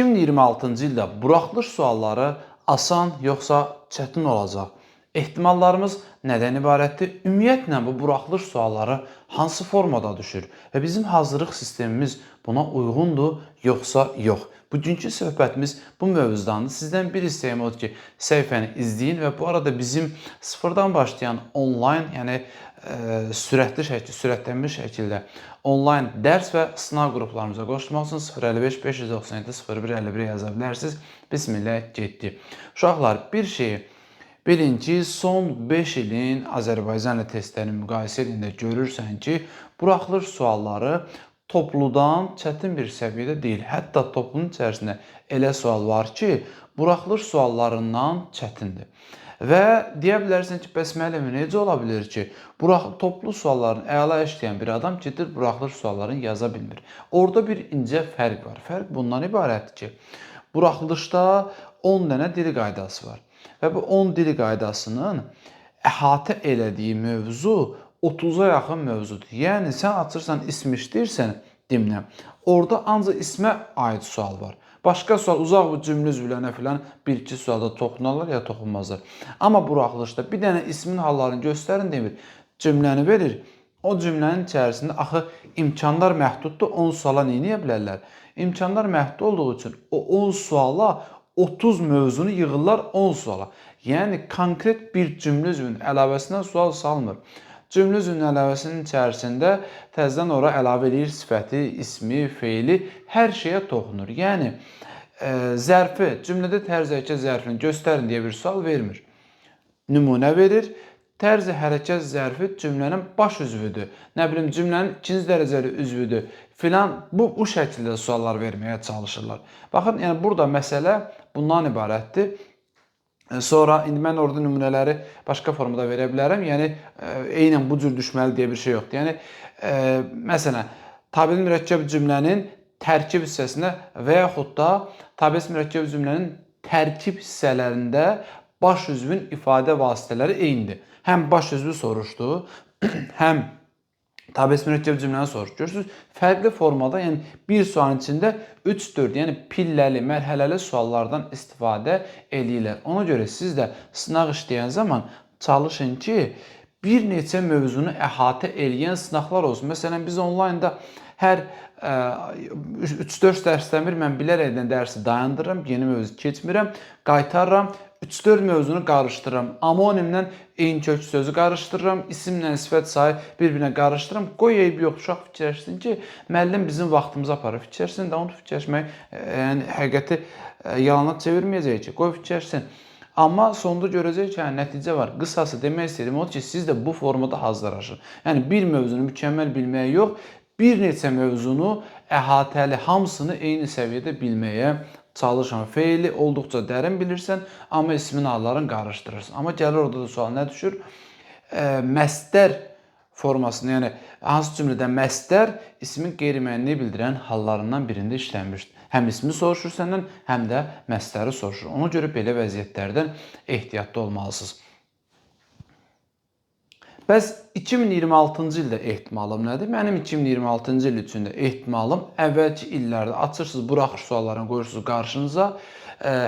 2026-cı ildə buraxılış sualları asan yoxsa çətin olacaq? Ehtimallarımız nədən ibarətdir? Ümumiyyətlə bu buraxılış sualları hansı formada düşür və bizim hazırlıq sistemimiz buna uyğundur yoxsa yox? Bugünkü söhbətimiz bu mövzudandır. Sizdən bir istəyim odur ki, səhifəni izləyin və bu arada bizim sıfırdan başlayan onlayn, yəni sürətlənmiş şəkildə onlayn dərs və sınav qruplarımıza qoşulmaq üçün 055 597 0151 yaza bilərsiniz. Bismillah getdi. Uşaqlar, bir şeyi bilin ki, son 5 ilin Azərbaycanla testlərini müqayisə edəndə görürsən ki, buraxılış sualları topludan çətin bir səviyyədə deyil. Hətta toplunun içərisində elə sual var ki, buraxılış suallarından çətindir. Və deyə bilərsən ki, bəs müəllim, necə ola bilər ki, toplu sualların əla işləyən bir adam gedir, buraxılış suallarını yaza bilmir. Orada bir incə fərq var. Fərq bundan ibarətdir ki, buraxılışda 10 dənə dil qaydası var. Və bu 10 dil qaydasının əhatə elədiyi mövzu 30-a yaxın mövzudur. Yəni, sən açırsan, ism işləyirsən dimlə, orada ancaq ismə aid sual var. Başqa sual, uzaq bu cümlə üzvlərinə filan bir-iki sualda toxunarlar ya toxunmazlar. Amma buraxılışda bir dənə ismin hallarını göstərin demir, cümləni verir. O cümlənin içərisində axı imkanlar məhduddur, 10 suala neyə bilərlər? İmkanlar məhdud olduğu üçün o 10 suala 30 mövzunu yığırlar 10 suala. Yəni, konkret bir cümlə üzvünün əlavəsindən sual salmır. Cümlə üzvünün əlavəsinin içərisində təzədən ora əlavə edir sifəti, ismi, feili, hər şeyə toxunur. Yəni, zərfi, cümlədə tərzi hərəkət zərfini göstərin deyə bir sual vermir. Nümunə verir. Tərzi hərəkət zərfi cümlənin baş üzvüdür. Nə bilim, cümlənin ikinci dərəcəli üzvüdür. Filan, bu şəkildə suallar verməyə çalışırlar. Baxın, yəni burada məsələ bundan ibarətdir. Sonra, indi mən orada nümunələri başqa formada verə bilərəm. Yəni, eynən bu cür düşməli deyə bir şey yoxdur. Yəni, məsələn, tabel mürəkkəb cümlənin tərkib hissəsində və yaxud da tabel mürəkkəb cümlənin tərkib hissələrində baş üzvün ifadə vasitələri eynidir. Həm baş üzvü soruşdu, həm tabel mürəkkəb cümləni soruşdu. Görürsünüz, fərqli formada, yəni bir sualın içində 3-4, yəni pilləli, mərhələli suallardan istifadə eləyirlər. Ona görə siz də sınaq işləyən zaman çalışın ki, bir neçə mövzunu əhatə eləyən sınaqlar olsun. Məsələn, biz onlaynda hər 3-4 dərsdən bir mən bilərəkdən dərsi dayandırıram, yeni mövzu keçmirəm, qaytarıram, 3-4 mövzunu qarışdırıram. Amonimlə eyni kök sözü qarışdırıram, isimlə sifət sayı bir-birinə qarışdırıram. Qoy eyb yox, uşaq fikirləşsin ki, müəllim bizim vaxtımızı aparır. Fikirləşsin də onu fikirləşmək, yəni həqiqəti yalana çevirməyəcək ki, qoy fikirləşsin. Amma sonunda görəcək ki, nəticə var. Qısası demək istəyirəm odur ki, siz də bu formada hazırlaşın. Yəni, bir mövzunu mükəmməl bilməyə yox, bir neçə mövzunu əhatəli, hamısını eyni səviyyədə bilməyə çalışın. Feili olduqca dərin bilirsən, amma ismin hallarını qarışdırırsan. Amma gəlir orada da sual nə düşür? Məstər formasında, yəni hansı cümlədə məstər ismin qeyri-mənni bildirən hallarından birində işlənmişdir. Həm ismi soruşur səndən, həm də məstəri soruşur. Ona görə belə vəziyyətlərdən ehtiyatlı olmalısınız. Bəs 2026-cı ildə ehtimalım nədir? Mənim 2026-cı il üçün də ehtimalım əvvəlki illərdə açırsınız, buraxılış suallarını qoyursunuz qarşınıza.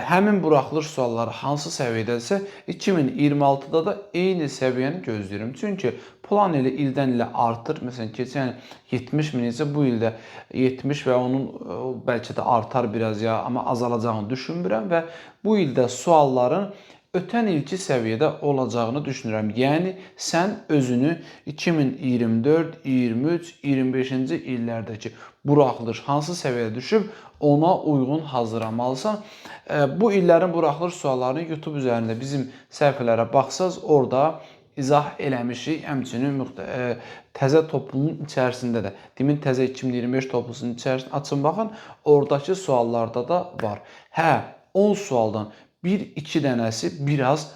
Həmin buraxılış sualları hansı səviyyədədirsə, 2026-da da eyni səviyyəni gözləyirəm. Çünki plan ilə ildən ilə artır. Məsələn, keçən 70 min isə bu ildə 70 və onun bəlkə də artar biraz ya, amma azalacağını düşünmürəm və bu ildə sualların ötən ilki səviyyədə olacağını düşünürəm. Yəni, sən özünü 2024, 23, 25-ci illərdəki buraxılış hansı səviyyədə düşüb, ona uyğun hazırlamalısan. Bu illərin buraxılış suallarını YouTube üzərində bizim səhifələrə baxsaz, orada izah eləmişik. Həmçinin təzə topluluğun içərisində də, demin təzə 2025 topluluğunun içərisində açın baxın, oradakı suallarda da var. Hə, 10 sualdan 1-2 dənəsi biraz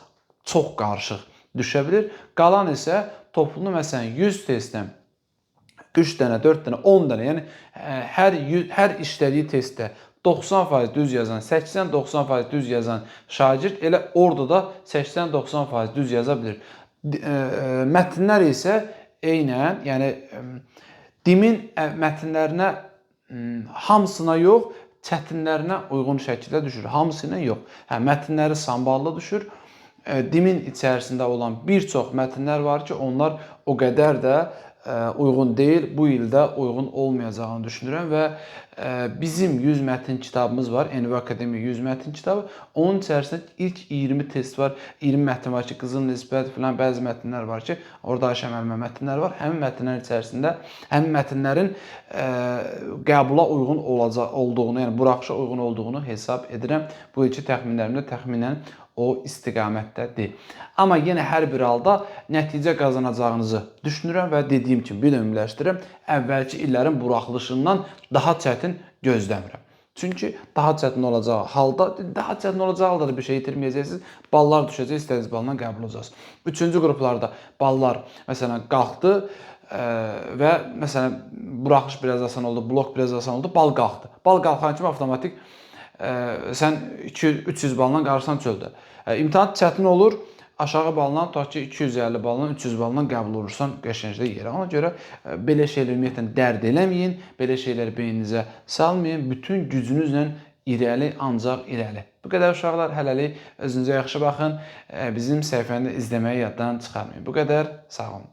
çox qarışıq düşə bilir. Qalan isə topluluğu məsələn 100 testdən 3 dənə, 4 dənə, 10 dənə, yəni hər işlədiyi testdə 90% düz yazan, 80-90% düz yazan şagird elə orada da 80-90% düz yaza bilir. Mətnlər isə eynən, yəni dimin mətnlərinə hamısına yox, çətinlərinə uyğun şəkildə düşür. Hamısı ilə yox. Hə, mətnləri samballı düşür. Dimin içərisində olan bir çox mətnlər var ki, onlar o qədər də uyğun deyil. Bu ildə uyğun olmayacağını düşünürəm və bizim 100 mətn kitabımız var. Envi Akademiya 100 mətn kitabı. Onun içərisində ilk 20 test var. 20 mətn var ki, qızıl nisbət filan bəzi mətnlər var ki, orada Ayşə müəllimə mətnlər var. Həmin mətnlərin içərisində həmin mətnlərin qəbula uyğun olduğunu, yəni buraxışa uyğun olduğunu hesab edirəm. Bu ilki təxminlərimdə təxminən o istiqamətdədir. Amma yenə hər bir halda nəticə qazanacağınızı düşünürəm və dediyim kimi bir ümumiləşdirirəm. Əvvəlki illərin buraxılışından daha çətin gözləmirəm. Çünki daha çətin olacağı halda, da bir şey itirməyəcəksiniz. Ballar düşəcək, istədiyiniz balla qəbul olacaqsınız. Üçüncü qruplarda ballar məsələn qalxdı və məsələn buraxış biraz asan oldu, blok biraz asan oldu, bal qalxdı. Bal qalxan kimi avtomatik sən 300 balla qarşısan çöldə. İmtahan çətin olur. Aşağı balla tutaq ki 250 balla, 300 balla qəbul olursan qəşəngcə yerə. Ona görə belə şeylər ümumiyyətlə dərd eləməyin, belə şeylər beyninizə salmayın. Bütün gücünüzlə irəli, ancaq irəli. Bu qədər uşaqlar, hələlik özünüzə yaxşı baxın. Bizim səhifəni izləməyi yaddan çıxarmayın. Bu qədər, sağ olun.